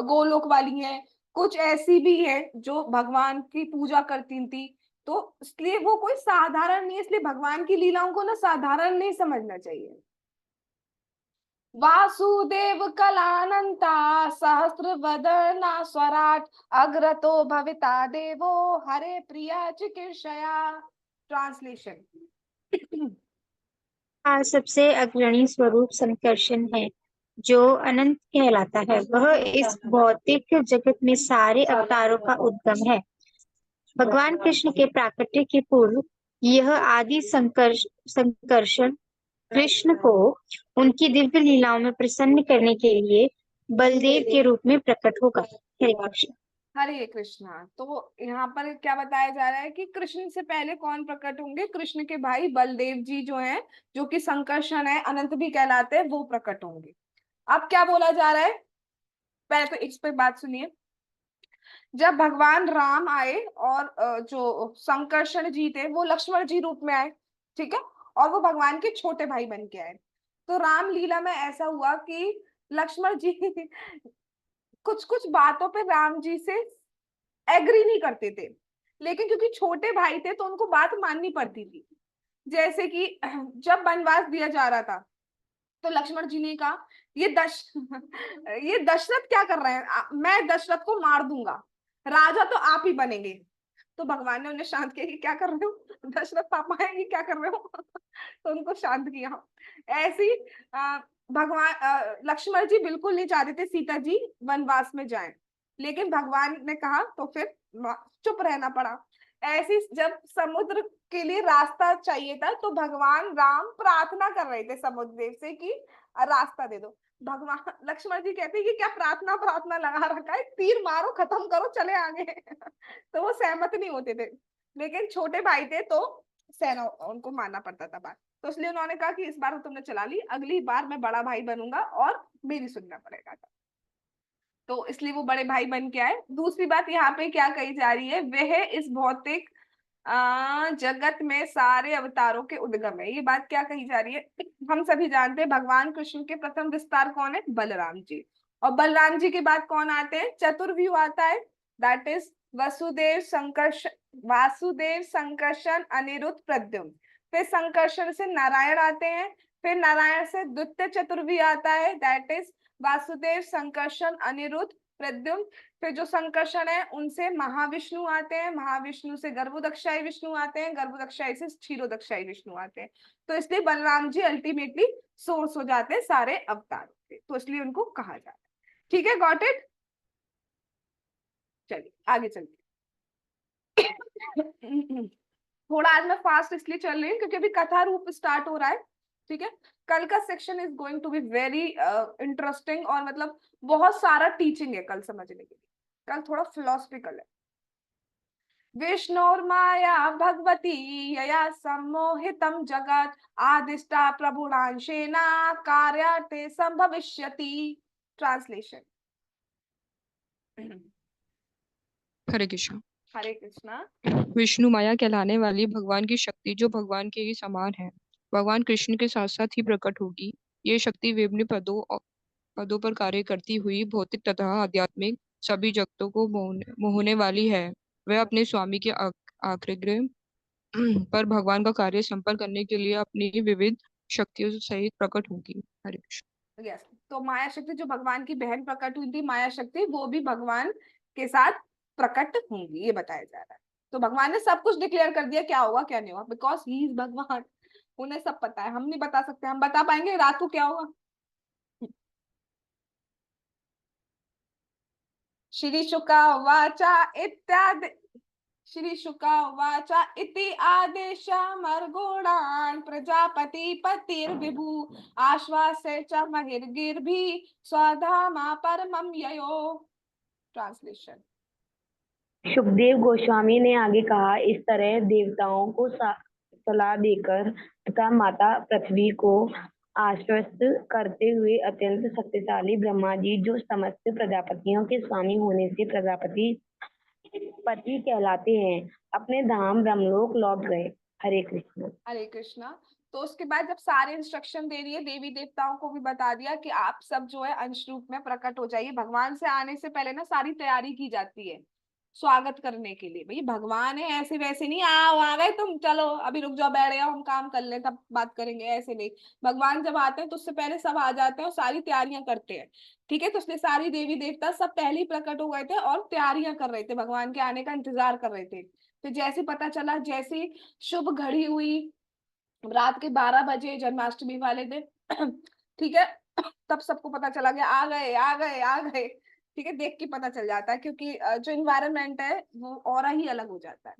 गोलोक वाली हैं, कुछ ऐसी भी हैं जो भगवान की पूजा करती थी। तो इसलिए वो कोई साधारण नहीं है, इसलिए भगवान की लीलाओं को ना साधारण नहीं समझना चाहिए। वासुदेव कलानंता सहस्त्र वदना स्वराट, अग्रतो भविता देवो हरे प्रिया चिकीर्षया। ट्रांसलेशन। सबसे अग्रणी स्वरूप संकर्षण है, जो अनंत कहलाता है। वह इस भौतिक जगत में सारे अवतारों का उद्गम है। भगवान कृष्ण के प्राकट्य के पूर्व यह आदि संकर्षण कृष्ण को उनकी दिव्य लीलाओं में प्रसन्न करने के लिए बलदेव के रूप में प्रकट होगा। हरे कृष्ण। हरे कृष्णा। तो यहाँ पर क्या बताया जा रहा है कि कृष्ण से पहले कौन प्रकट होंगे, कृष्ण के भाई बलदेव जी जो हैं, जो कि संकर्षण है, अनंत भी कहलाते हैं, वो प्रकट होंगे। अब क्या बोला जा रहा है, पहले तो इस पे बात सुनिए। जब भगवान राम आए और जो संकर्षण जी थे वो लक्ष्मण जी रूप में आए, ठीक है, और वो भगवान के छोटे भाई बन के आए। तो रामलीला में ऐसा हुआ कि लक्ष्मण जी कुछ कुछ बातों पे राम जी से एग्री नहीं करते थे, लेकिन क्योंकि छोटे भाई थे तो उनको बात माननी पड़ती थी। जैसे कि जब वनवास दिया जा रहा था तो लक्ष्मण जी ने कहा ये ये दशरथ क्या कर रहे हैं, मैं दशरथ को मार दूंगा, राजा तो आप ही बनेंगे। तो भगवान ने उन्हें शांत किया कि क्या कर रहे हो, दशरथ पापा है, ये क्या कर रहे हो तो उनको शांत किया। ऐसी भगवान लक्ष्मण जी बिल्कुल नहीं चाहते थे सीता जी वनवास में जाएं, लेकिन भगवान ने कहा तो फिर चुप रहना पड़ा। ऐसी जब समुद्र के लिए रास्ता चाहिए था तो भगवान राम प्रार्थना कर रहे थे समुद्र देव से कि रास्ता दे दो। भगवान लक्ष्मण जी कहते हैं कि क्या प्रार्थना प्रार्थना लगा रखा है, तीर मारो खत्म करो चले आगे तो वो सहमत नहीं होते थे, लेकिन छोटे भाई थे तो सहना उनको मानना पड़ता था बात। तो इसलिए उन्होंने कहा कि इस बार तो तुमने चला ली, अगली बार मैं बड़ा भाई बनूंगा और मेरी सुनना पड़ेगा। तो इसलिए वो बड़े भाई बन के आए। दूसरी बात यहाँ पे क्या कही जा रही है, वह इस भौतिक जगत में सारे अवतारों के उद्गम है। ये बात क्या कही जा रही है, हम सभी जानते हैं भगवान कृष्ण के प्रथम विस्तार कौन है, बलराम जी। और बलराम जी के बाद कौन आते हैं, चतुर्व्यूह आता है, दैट इज वासुदेव संकर्षण अनिरुद्ध प्रद्युम्न। फिर संकर्षण से नारायण आते हैं, फिर नारायण से द्वितीय चतुर्व्यूह आता है, दैट इज वासुदेव संकर्षण अनिरुद्ध प्रद्युम्न। फिर जो संकर्षण है उनसे महाविष्णु आते हैं, महाविष्णु से गर्भोदक्षाई विष्णु आते हैं, गर्भोदक्षाई से क्षीरोदक्षाई विष्णु आते हैं। तो इसलिए बलराम जी अल्टीमेटली सोर्स हो जाते हैं सारे अवतारों के, तो इसलिए उनको कहा जाता है। ठीक है, गॉट इट। चलिए आगे चलते थोड़ा आज मैं फास्ट इसलिए चल रही हूँ क्योंकि अभी कथा रूप स्टार्ट हो रहा है। ठीक है, कल का section is going to be very interesting और मतलब बहुत सारा टीचिंग है कल समझने के लिए। कल थोड़ा फिलोसफिकल है। विष्णुर्माया भगवती यया सम्मोहितं जगत आदिष्टा प्रभुरांशेना कार्यार्थे संभविष्यति। ट्रांसलेशन। हरे कृष्ण। हरे कृष्णा। विष्णु माया कहलाने वाली भगवान की शक्ति जो भगवान के ही समान है, भगवान कृष्ण के साथ साथ ही प्रकट होगी। ये शक्ति विभिन्न पदों पर कार्य करती हुई भौतिक तथा आध्यात्मिक सभी जगतों को मोहने वाली है। वह अपने स्वामी के आग्रह पर भगवान का कार्य संपन्न करने के लिए अपनी विविध शक्तियों सहित प्रकट होगी। हरे कृष्ण। यस, तो माया शक्ति जो भगवान की बहन प्रकट हुई थी माया शक्ति, वो भी भगवान के साथ प्रकट होंगी, ये बताया जा रहा है। तो भगवान ने सब कुछ डिक्लेयर कर दिया क्या होगा क्या नहीं होगा, बिकॉज ही इज भगवान, उन्हें सब पता है, हम नहीं बता सकते। हम बता पाएंगे रात को क्या होगा। श्री शुका वाचा इत्यादि श्री शुका वाचा इति आदेशमर्गुणान् प्रजापति पतिर्विभु आश्वासे च महिर्गिर्भि स्वधामा परमं ययो। ट्रांसलेशन। सुखदेव गोस्वामी ने आगे कहा, इस तरह देवताओं को सलाह देकर तथा माता पृथ्वी को आश्वस्त करते हुए अत्यंत शक्तिशाली ब्रह्मा जी, जो समस्त प्रजापतियों के स्वामी होने से प्रजापति पति कहलाते हैं, अपने धाम ब्रह्मलोक लौट गए। हरे कृष्ण। हरे कृष्णा। तो उसके बाद जब सारे इंस्ट्रक्शन दे रही है, देवी देवताओं को भी बता दिया कि आप सब जो है अंश रूप में प्रकट हो जाइए। भगवान से आने से पहले ना सारी तैयारी की जाती है स्वागत करने के लिए। भाई भगवान है, ऐसे वैसे नहीं आओ आ गए तुम, चलो अभी रुक जाओ, बैठ जाओ, हम काम कर लें तब बात करेंगे, ऐसे नहीं। भगवान जब आते हैं तो उससे पहले सब आ जाते हैं और सारी तैयारियां करते हैं। ठीक है, तो इसलिए सारी देवी देवता सब पहले ही प्रकट हो गए थे और तैयारियां कर रहे थे, भगवान के आने का इंतजार कर रहे थे। फिर जैसे पता चला, जैसे शुभ घड़ी हुई रात के 12 बजे जन्माष्टमी वाले दिन, ठीक है, तब सबको पता चला गया आ गए आ गए आ गए। ठीक है, देख के पता चल जाता है क्योंकि जो इन्वायरमेंट है वो और ही अलग हो जाता है।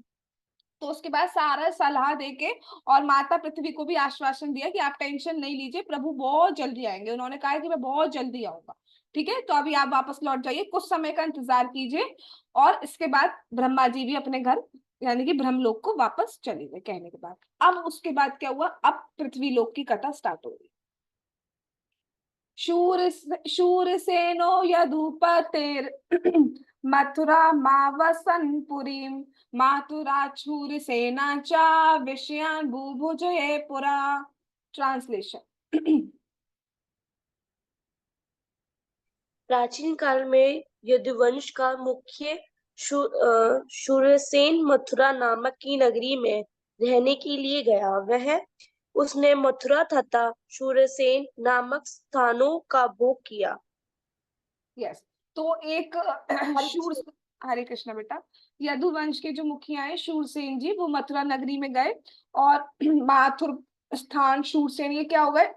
तो उसके बाद सारा सलाह देके और माता पृथ्वी को भी आश्वासन दिया कि आप टेंशन नहीं लीजिए, प्रभु बहुत जल्दी आएंगे। उन्होंने कहा कि मैं बहुत जल्दी आऊंगा। ठीक है, तो अभी आप वापस लौट जाइए, कुछ समय का इंतजार कीजिए। और इसके बाद ब्रह्मा जी भी अपने घर यानी कि ब्रह्मलोक को वापस चले गए कहने के बाद। अब उसके बाद क्या हुआ, अब पृथ्वी लोक की कथा स्टार्ट हो गई। शूरसेनो यदुपतेर मथुरा मावसन पुरीम माथुरा शूरसेना चा विषयान बुभुजये पुरा। ट्रांसलेशन। प्राचीन काल में यदुवंश का मुख्य शूरसेन मथुरा नामक की नगरी में रहने के लिए गया। उसने मथुरा तथा शूरसेन नामक स्थानों का भोग किया। यस, तो एक शूर हरे कृष्णा बेटा, यदुवंश के जो मुखिया है शूरसेन जी, वो मथुरा नगरी में गए और माथुर स्थान शूरसेन, ये क्या हो गए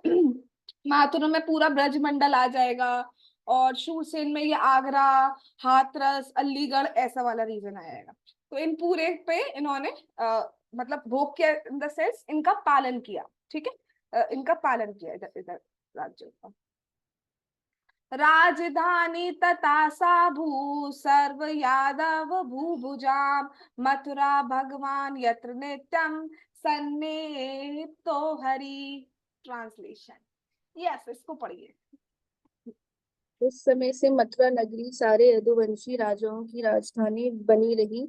माथुर में पूरा ब्रज मंडल आ जाएगा और शूरसेन में ये आगरा, हाथरस, अलीगढ़ ऐसा वाला रीजन आएगा। तो इन पूरे पे इन्होंने मतलब भोग किया इन द सेंस इनका पालन किया। ठीक है, इनका पालन किया इधर इधर राज्यों का। राजधानी तथा साभू सर्व यादव भूभुजाम मथुरा भगवान यत्र नित्यम सन्निहितो हरि। ट्रांसलेशन। यस, इसको पढ़िए। उस समय से मथुरा नगरी सारे यदुवंशी राजाओं की राजधानी बनी रही।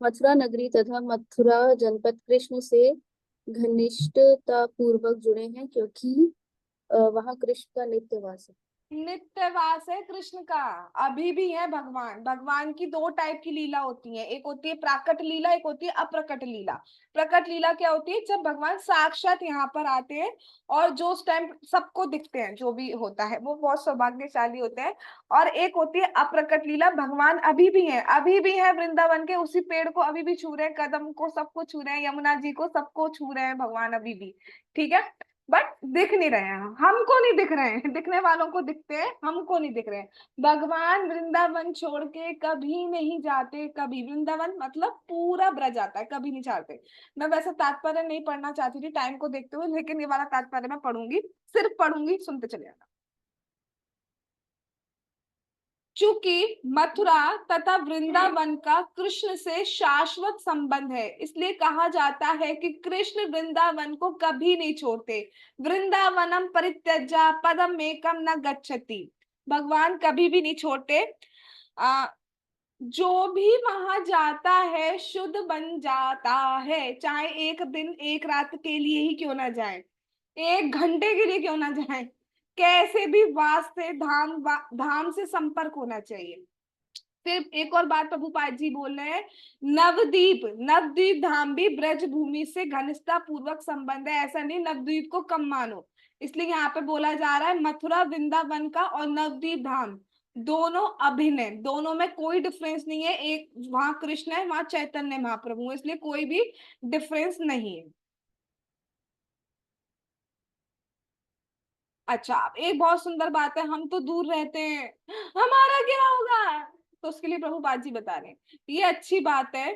मथुरा नगरी तथा मथुरा जनपद कृष्ण से घनिष्ठता पूर्वक जुड़े हैं, क्योंकि वहाँ कृष्ण का नित्य वास है। नित्यवास है कृष्ण का, अभी भी है भगवान। भगवान की दो टाइप की लीला होती है, एक होती है प्राकट लीला, एक होती है अप्रकट लीला। प्रकट लीला क्या होती है? जब भगवान साक्षात यहाँ पर आते हैं और जो उस टाइम सबको दिखते हैं, जो भी होता है वो बहुत सौभाग्यशाली होते हैं। और एक होती है अप्रकट लीला, भगवान अभी भी है, अभी भी है वृंदावन के उसी पेड़ को अभी भी छू रहे हैं, कदम को सबको छू रहे हैं, यमुना जी को सबको छू रहे हैं भगवान अभी भी। ठीक है, बट दिख नहीं रहे हैं, हमको नहीं दिख रहे हैं, दिखने वालों को दिखते हैं, हमको नहीं दिख रहे हैं। भगवान वृंदावन छोड़ के कभी नहीं जाते, कभी। वृंदावन मतलब पूरा ब्रज आता है, कभी नहीं जाते। मैं वैसे तात्पर्य नहीं पढ़ना चाहती थी टाइम को देखते हुए, लेकिन ये वाला तात्पर्य मैं पढ़ूंगी, सिर्फ पढ़ूंगी, सुनते चले जाना। चूंकि मथुरा तथा वृंदावन का कृष्ण से शाश्वत संबंध है, इसलिए कहा जाता है कि कृष्ण वृंदावन को कभी नहीं छोड़ते। वृंदावनम परित्यज्य पदम एकम न गच्छति। भगवान कभी भी नहीं छोड़ते। जो भी वहां जाता है शुद्ध बन जाता है, चाहे एक दिन एक रात के लिए ही क्यों ना जाए, एक घंटे के लिए क्यों ना जाए, कैसे भी वास्ते धाम से संपर्क होना चाहिए। फिर एक और बात प्रभुपाद जी बोल रहे हैं, नवद्वीप धाम भी ब्रज भूमि से घनिष्ठता पूर्वक संबंध है। ऐसा नहीं नवद्वीप को कम मानो, इसलिए यहाँ पे बोला जा रहा है मथुरा वृंदावन का और नवद्वीप धाम दोनों अभिन्न है, दोनों में कोई डिफरेंस नहीं है। एक वहां कृष्ण है, वहां चैतन्य महाप्रभु है, इसलिए कोई भी डिफरेंस नहीं है। अच्छा, अब एक बहुत सुंदर बात है, हम तो दूर रहते हैं, हमारा क्या होगा? तो उसके लिए प्रभुपाद जी बता रहे हैं, ये अच्छी बात है,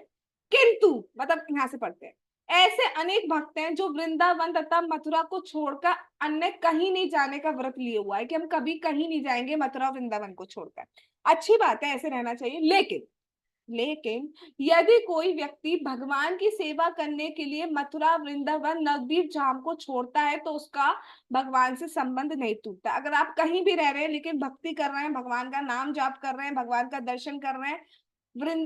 किंतु मतलब यहाँ से पढ़ते हैं, ऐसे अनेक भक्त हैं जो वृंदावन तथा मथुरा को छोड़कर अन्य कहीं नहीं जाने का व्रत लिए हुआ है कि हम कभी कहीं नहीं जाएंगे मथुरा वृंदावन को छोड़कर। अच्छी बात है, ऐसे रहना चाहिए। लेकिन यदि कोई व्यक्ति भगवान की सेवा करने के लिए मथुरा वृंदावन नवद्वीप धाम को छोड़ता है तो उसका भगवान से संबंध नहीं टूटता। अगर आप कहीं भी रह रहे हैं लेकिन भक्ति कर रहे हैं, भगवान का नाम जाप कर रहे हैं, भगवान का दर्शन कर रहे हैं,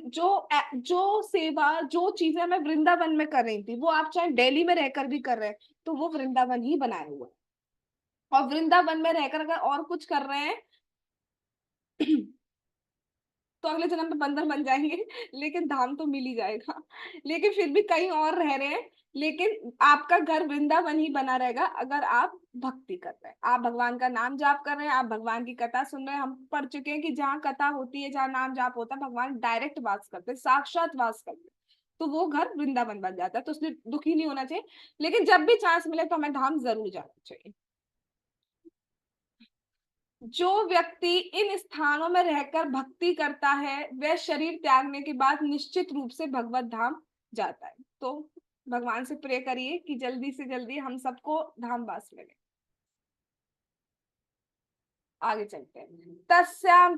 जो सेवा जो चीजें मैं वृंदावन में कर रही थी वो आप चाहे दिल्ली में रहकर भी कर रहे हैं, तो वो वृंदावन ही बनाए हुए है। और वृंदावन में रहकर अगर और कुछ कर रहे हैं तो अगले जन्म में बंदर बन जाएंगे, लेकिन धाम तो मिल ही जाएगा। लेकिन फिर भी कहीं और रह रहे हैं, लेकिन आपका घर वृंदावन ही बना रहेगा अगर आप भक्ति कर रहे हैं, आप भगवान का नाम जाप कर रहे हैं, आप भगवान की कथा सुन रहे हैं। हम पढ़ चुके हैं कि जहाँ कथा होती है, जहाँ नाम जाप होता है, भगवान डायरेक्ट वास करते हैं, साक्षात वास करते हैं, तो वो घर वृंदावन बन जाता है। तो उसमें दुखी नहीं होना चाहिए, लेकिन जब भी चांस मिले तो हमें धाम जरूर जाना चाहिए। जो व्यक्ति इन स्थानों में रहकर भक्ति करता है वह शरीर त्यागने के बाद निश्चित रूप से भगवत धाम जाता है। तो भगवान से प्रे करिए कि जल्दी से जल्दी हम सबको धाम वास मिले। आगे चलते हैं। तस्याम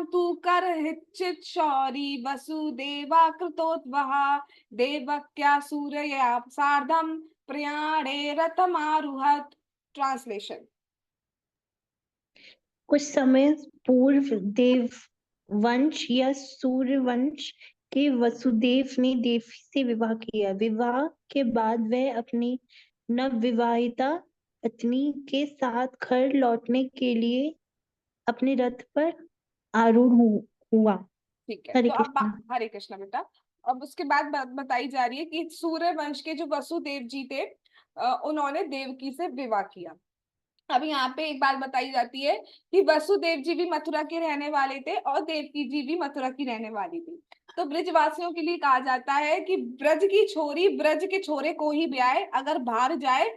तु कर हिच्चित शौरी वसुदेवा कृतोद्वहा देवक्या सूर्या सार्धम प्रयाणे रथमारुहत। ट्रांसलेशन। कुछ समय पूर्व देव वंश या सूर्य वंश के वसुदेव ने देवकी से विवाह किया। विवाह के बाद वह अपनी नवविवाहिता पत्नी के साथ घर लौटने के लिए अपने रथ पर आरूढ़ हुआ। ठीक है, हरे तो अब कृष्णा। हरे कृष्णा बेटा। अब उसके बाद बताई जा रही है कि सूर्य वंश के जो वसुदेव जी थे उन्होंने देवकी से विवाह किया। अब यहाँ पे एक बात बताई जाती है कि वसुदेव जी भी मथुरा के रहने वाले थे और देवकी जी भी मथुरा की रहने वाली थी। तो ब्रजवासियों के लिए कहा जाता है कि ब्रज की छोरी ब्रज के छोरे को ही ब्याए, अगर बाहर जाए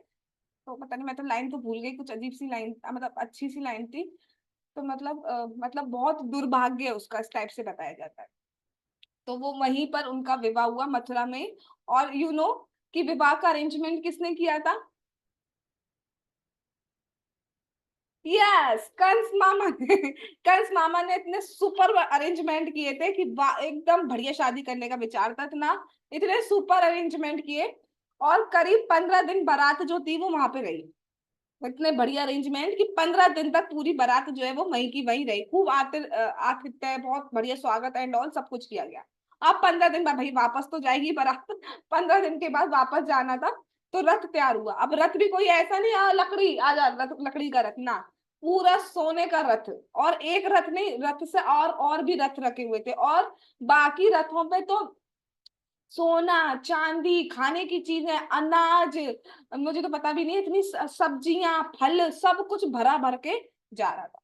तो पता नहीं, मैं तो लाइन तो भूल गई, कुछ अजीब सी लाइन, मतलब अच्छी सी लाइन थी, तो मतलब बहुत दुर्भाग्य है उसका, इस टाइप से बताया जाता है। तो वो वहीं पर उनका विवाह हुआ मथुरा में। और कि विवाह का अरेंजमेंट किसने किया था? यस, कंस मामा ने। कंस मामा ने इतने सुपर अरेंजमेंट किए थे कि एकदम बढ़िया शादी करने का विचार था, इतने सुपर अरेंजमेंट किए। और करीब 15 दिन बारात जो थी वो वहां पे रही। इतने बढ़िया अरेंजमेंट कि 15 दिन तक पूरी बारात जो है वो वहीं की वहीं रही। खूब आतिथ्य, बहुत बढ़िया स्वागत एंड ऑल सब कुछ किया गया। अब 15 दिन बाद भाई वापस तो जाएगी बारात। 15 दिन के बाद वापस जाना था, तो रथ तैयार हुआ। अब रथ भी कोई ऐसा नहीं लकड़ी आ जा रथ, लकड़ी का रथ ना, पूरा सोने का रथ। और एक रथ नहीं, रथ से और भी रथ रखे हुए थे। और बाकी रथों पे तो सोना चांदी, खाने की चीजें, अनाज, मुझे तो पता भी नहीं, इतनी सब्जियां फल सब कुछ भरा भर के जा रहा था।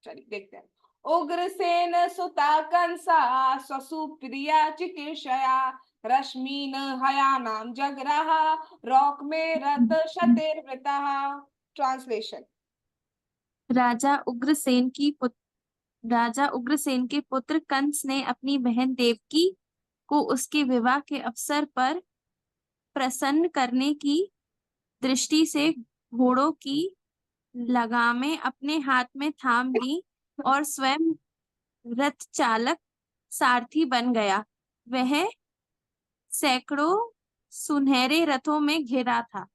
चलिए देखते हैं। उग्रसेन सुता कंसा स्वसुप्रिया चिकीर्षया रश्मीन हयानाम जगराहा रौक में रथ शतेर्वृता। ट्रांसलेशन। राजा उग्रसेन के पुत्र कंस ने अपनी बहन देवकी को उसके विवाह के अवसर पर प्रसन्न करने की दृष्टि से घोड़ों की लगामें अपने हाथ में थाम ली और स्वयं रथ चालक सारथी बन गया। वह सैकड़ों सुनहरे रथों में घिरा था।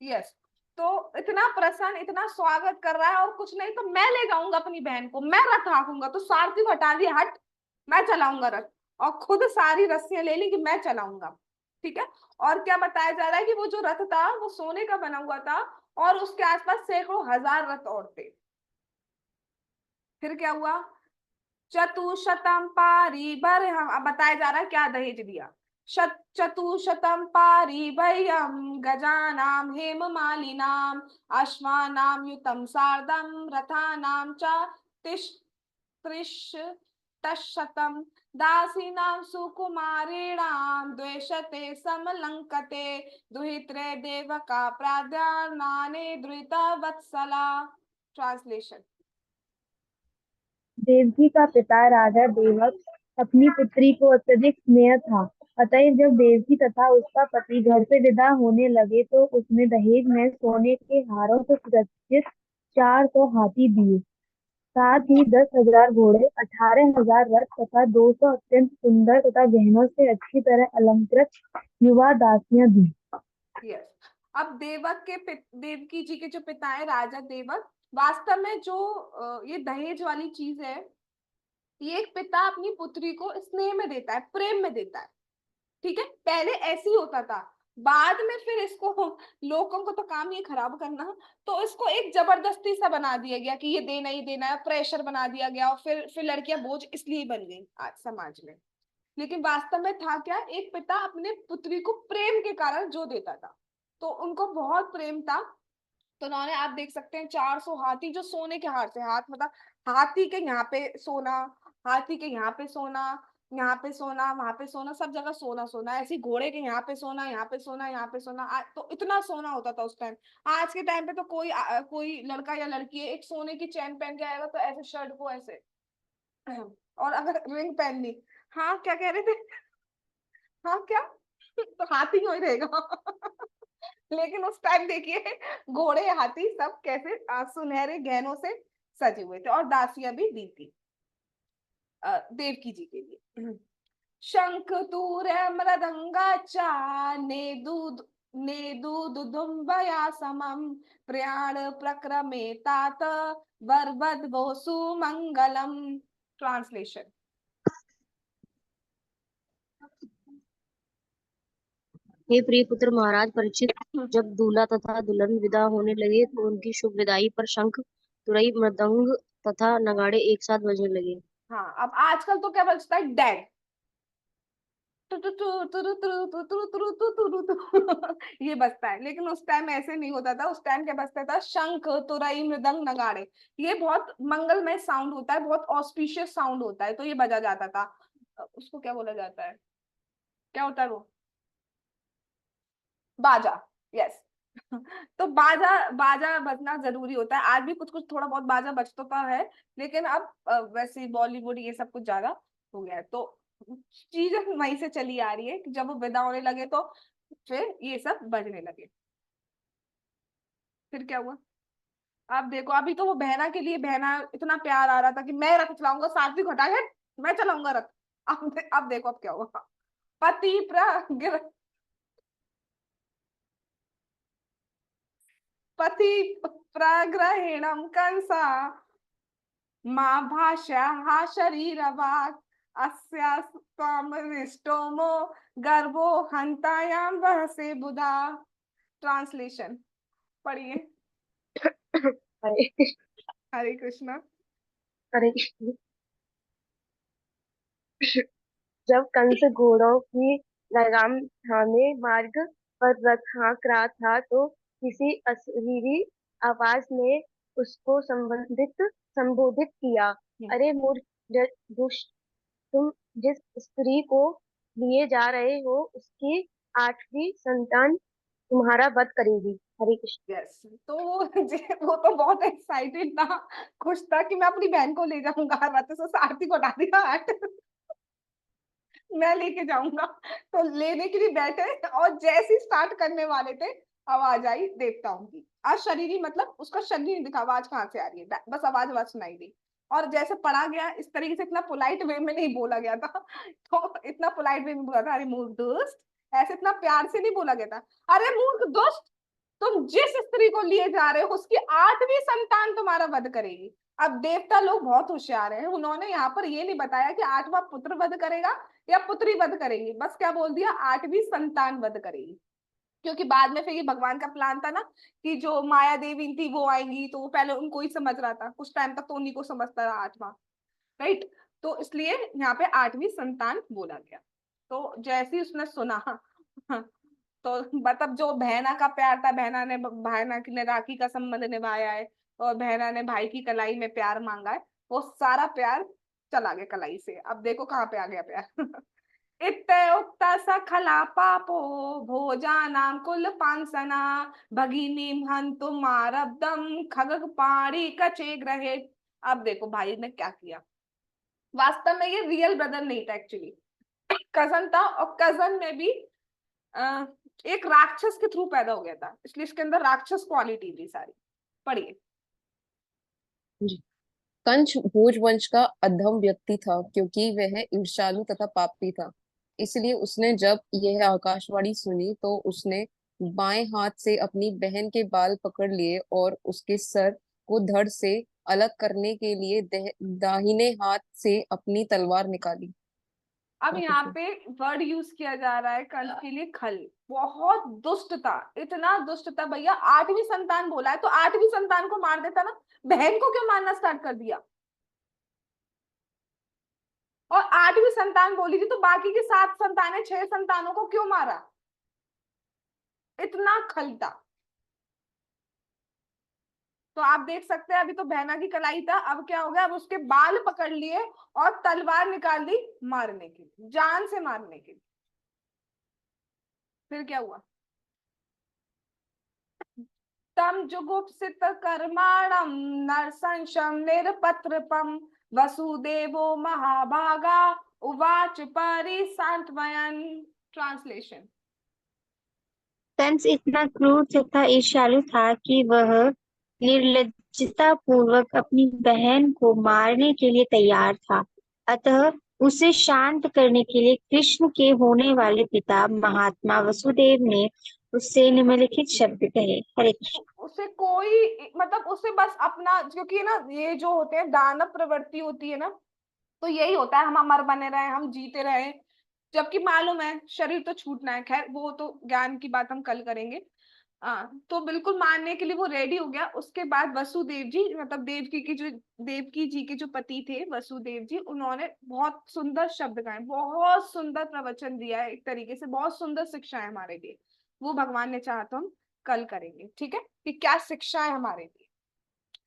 यस, तो इतना प्रसन्न, इतना स्वागत कर रहा है, और कुछ नहीं तो मैं ले जाऊंगा अपनी बहन को, मैं रथ हाँकूंगा। तो सारथी को हटा दिया, हट मैं चलाऊंगा रथ, और खुद सारी रस्सियां ले ली कि मैं चलाऊंगा। ठीक है। और क्या बताया जा रहा है कि वो जो रथ था वो सोने का बना हुआ था, और उसके आसपास सैकड़ों हजार रथ और थे। फिर क्या हुआ? चतुशतम पारिबर, हम बताया जा रहा है क्या दहेज दिया। चतुशतम पारिभयम गजानाम हेम मालिनाम अश्वानाम युतम सार्धम रथानाम च त्रिशतम दासीनां सुकुमारेणाम द्वेषते समलंकते दुहित्रे देवका प्राद्यानाने द्रुता वत्सला। ट्रांसलेशन। देवकी का पिता राजा देवक अपनी पुत्री को अत्यधिक स्नेह था। अतएव जब देवकी तथा उसका पति घर से विदा होने लगे तो उसने दहेज में सोने के हारों से सुसज्जित 400 हाथी दिए, साथ ही 10,000 घोड़े, 18,000 रथ तथा 200 अत्यंत सुंदर तथा गहनों से अच्छी तरह अलंकृत युवा दासियां दी। यस, अब देवकी जी के जो पिता है राजा देवक, वास्तव में जो ये दहेज वाली चीज है, ये एक पिता अपनी पुत्री को स्नेह में देता है, प्रेम में देता है। ठीक है, पहले ऐसे ही होता था। बाद में फिर इसको, लोगों को तो काम ये खराब करना, तो इसको एक जबरदस्ती सा बना दिया गया कि ये देना ही देना है, प्रेशर बना दिया गया, और फिर लड़कियां बोझ इसलिए बन गई आज समाज में। लेकिन वास्तव में था क्या? एक पिता अपने पुत्री को प्रेम के कारण जो देता था, तो उनको बहुत प्रेम था। तो उन्होंने, आप देख सकते हैं, 400 हाथी जो सोने के हार से, हाथ मतलब हाथी के यहाँ पे सोना, हाथी के यहाँ पे सोना, यहाँ पे सोना, वहां पे सोना, सब जगह सोना सोना, ऐसी घोड़े के यहाँ पे सोना, यहाँ पे सोना, यहाँ पे सोना। तो इतना सोना होता था उस टाइम। आज के टाइम पे तो कोई लड़का या लड़की एक सोने की चैन पहन के आएगा तो ऐसे शर्ट को ऐसे, और अगर रिंग पहननी, हाँ क्या कह रहे थे? हाँ क्या? तो हाथी क्यों ही रहेगा? लेकिन उस टाइम देखिए, घोड़े हाथी सब कैसे सुनहरे गहनों से सजे हुए थे, और दासियां भी दी थी देवकी जी के लिए। शंख तूर मृदंगा चा ने दूध नेदु दुदुम्बया समम प्रयाण प्रक्रमे तात वर्बद वसु मंगलम। ट्रांसलेशन। हे प्रिय पुत्र महाराज परीक्षित, जब दूल्हा तथा दुल्हन विदा होने लगे तो उनकी शुभ विदाई पर शंख, तुरई, मृदंग तथा नगाड़े एक साथ बजने लगे। हाँ, अब आजकल तो क्या बजता है? डैग। ये बजता है, लेकिन उस टाइम ऐसे नहीं होता था। उस टाइम क्या बजता था? शंख, तुरई, मृदंग, नगाड़े। ये बहुत मंगलमय साउंड होता है, बहुत ऑस्पिशियस साउंड होता है, तो ये बजा जाता था। उसको क्या बोला जाता है? क्या होता है वो? बाजा। यस। तो बाजा बाजा बजना जरूरी होता है। आज भी कुछ कुछ थोड़ा बहुत बाजा बजता तो है, लेकिन अब वैसे बॉलीवुड ये सब कुछ ज्यादा हो गया है। तो चीजें वहीं से चली आ रही है कि जब वो विदा होने लगे तो फिर ये सब बजने लगे। फिर क्या हुआ? अब देखो, अभी तो वो बहना के लिए, बहना इतना प्यार आ रहा था कि मैं रथ चलाऊंगा, सात्विक हटा है, मैं चलाऊंगा रथ। अब देखो अब क्या हुआ। पति पति प्रग्रहेणम कंसा माँ भाष्या हा शरीरवाक् अस्यास्त्वमरिष्टोमो गर्भो हंतायाम वहसे बुधा। ट्रांसलेशन पढ़िए। हरे हरे कृष्णा। हरे कृष्ण। जब कंस घोड़ों की लगाम थामे मार्ग पर रथ हाँक रहा था तो किसी अशरीरी आवाज ने उसको संबोधित किया। अरे मूर्ख दुष्ट, तुम जिस स्त्री को लिए जा रहे हो उसकी 8वीं संतान तुम्हारा वध करेगी। हरे कृष्ण। यस। तो वो तो बहुत एक्साइटेड था, खुश था कि मैं अपनी बहन को ले जाऊंगा रथ से। सारथी को हटा दिया, हट मैं लेके जाऊंगा। तो लेने के लिए बैठे, और जैसे ही स्टार्ट करने वाले थे, आवाज आई देवताओं की। अशरीरी मतलब उसका शरीर नहीं दिखा, आवाज कहाँ से आ रही है, बस आवाज सुनाई दी। और जैसे पढ़ा गया इस तरीके से, इतना पोलाइट वे में नहीं बोला गया था। तो इतना पोलाइट वे में बोला था, अरे मूर्ख दुष्ट, ऐसे इतना प्यार से नहीं बोला गया था। अरे मूर्ख दुष्ट, तुम जिस स्त्री को लिए जा रहे हो उसकी 8वीं संतान तुम्हारा वध करेगी। अब देवता लोग बहुत होशियार हैं, उन्होंने यहाँ पर ये नहीं बताया कि 8वां पुत्र वध करेगा या पुत्री वध करेगी, बस क्या बोल दिया? 8वीं संतान वध करेगी। क्योंकि बाद में फिर ये भगवान का प्लान था ना कि जो माया देवी थी वो आएंगी, तो वो पहले उनको ही समझ रहा था, कुछ टाइम तक तो उन्हीं को समझता रहा 8वां। राइट। तो इसलिए यहाँ पे 8वीं संतान बोला गया। तो जैसे ही उसने सुना, तो मतलब जो बहना का प्यार था, बहना ने राखी का संबंध निभाया है, और बहना ने भाई की कलाई में प्यार मांगा है, वो सारा प्यार चला गया कलाई से। अब देखो कहाँ पे आ गया प्यार। इत्युक्त सखला पापो भोजानां कुल पांसना भगिनी हंतुम आरब्धम खगग पाणी कचे ग्रहे। अब देखो भाई ने क्या किया। वास्तव में ये रियल ब्रदर नहीं था, एक्चुअली कजन था, और कजन में भी एक राक्षस के थ्रू पैदा हो गया था, इसलिए इसके अंदर राक्षस क्वालिटी थी सारी। पढ़िए। जी। कंस भोज वंश का अधम व्यक्ति था, क्योंकि वह ईर्ष्यालु तथा पापी था। इसलिए उसने जब यह आकाशवाणी सुनी तो उसने बाएं हाथ से अपनी बहन के बाल पकड़ लिए और उसके सर को धड़ से अलग करने के लिए दाहिने हाथ से अपनी तलवार निकाली। अब और यहाँ कुछ नहीं। पे वर्ड यूज किया जा रहा है कंस के लिए, खल। बहुत दुष्ट था, इतना दुष्ट था भैया। 8वीं संतान बोला है तो 8वीं संतान को मार देता ना, बहन को क्यों मारना स्टार्ट कर दिया? और 8वीं संतान बोली थी तो बाकी की 7 संतानें, 6 संतानों को क्यों मारा? इतना खल था। तो आप देख सकते हैं, अभी तो बहना की कलाई था, अब क्या हो गया? अब उसके बाल पकड़ लिए और तलवार निकाल ली मारने के लिए, जान से मारने के लिए। फिर क्या हुआ? तम जुगुप्सित कर्माणम नरसंशम निरपत्रपम वसुदेवो महाभागा उवाच परिसांत्वयन्। ट्रांसलेशन। कंस इतना क्रूर तथा ईर्ष्यालु था कि वह निर्लज्जता पूर्वक अपनी बहन को मारने के लिए तैयार था। अतः उसे शांत करने के लिए कृष्ण के होने वाले पिता महात्मा वसुदेव ने उससे निम्नलिखित शब्द कहे। हरे कृष्ण। उसे कोई मतलब उसे बस अपना, क्योंकि ना ये जो होते हैं दानव प्रवृत्ति होती है ना, तो यही होता है, हम अमर बने रहे, हम जीते रहे, जबकि मालूम है शरीर तो छूटना है। खैर वो तो ज्ञान की बात हम कल करेंगे। तो बिल्कुल मानने के लिए वो रेडी हो गया। उसके बाद वसुदेव जी, मतलब देवकी जी के जो पति थे वसुदेव जी, उन्होंने बहुत सुंदर शब्द गाए, बहुत सुंदर प्रवचन दिया है, एक तरीके से बहुत सुंदर शिक्षा है हमारे लिए। वो भगवान ने चाहा तो हम कल करेंगे, ठीक है, कि क्या शिक्षा है हमारे लिए।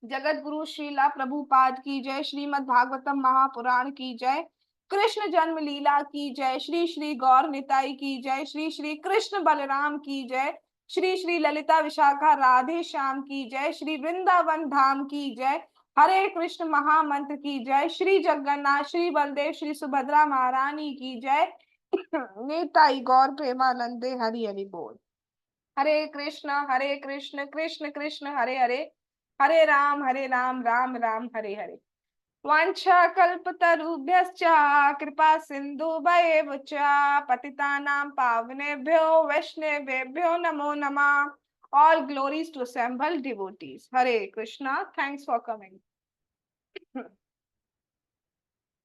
जगत गुरु श्रीला प्रभुपाद की जय, श्रीमद् भागवतम महापुराण की जय, कृष्ण जन्म लीला की जय, श्री श्री गौर निताई की जय, श्री श्री कृष्ण बलराम की जय, श्री श्री ललिता विशाखा राधे श्याम की जय, श्री वृंदावन धाम की जय, हरे कृष्ण महामंत्र की जय, श्री जगन्नाथ श्री बलदेव श्री सुभद्रा महारानी की जय, निताई गौर प्रेमानंदे हरि हरि बोल। हरे कृष्ण कृष्ण कृष्ण हरे हरे, हरे राम राम राम हरे हरे। वाञ्छा कल्पतरुभ्यश्च कृपा सिन्धुभैव च पतितानां पावनेभ्यो वैष्णवेभ्यो नमो नमः। All glories to assembled devotees. Hare Krishna. Thanks for coming.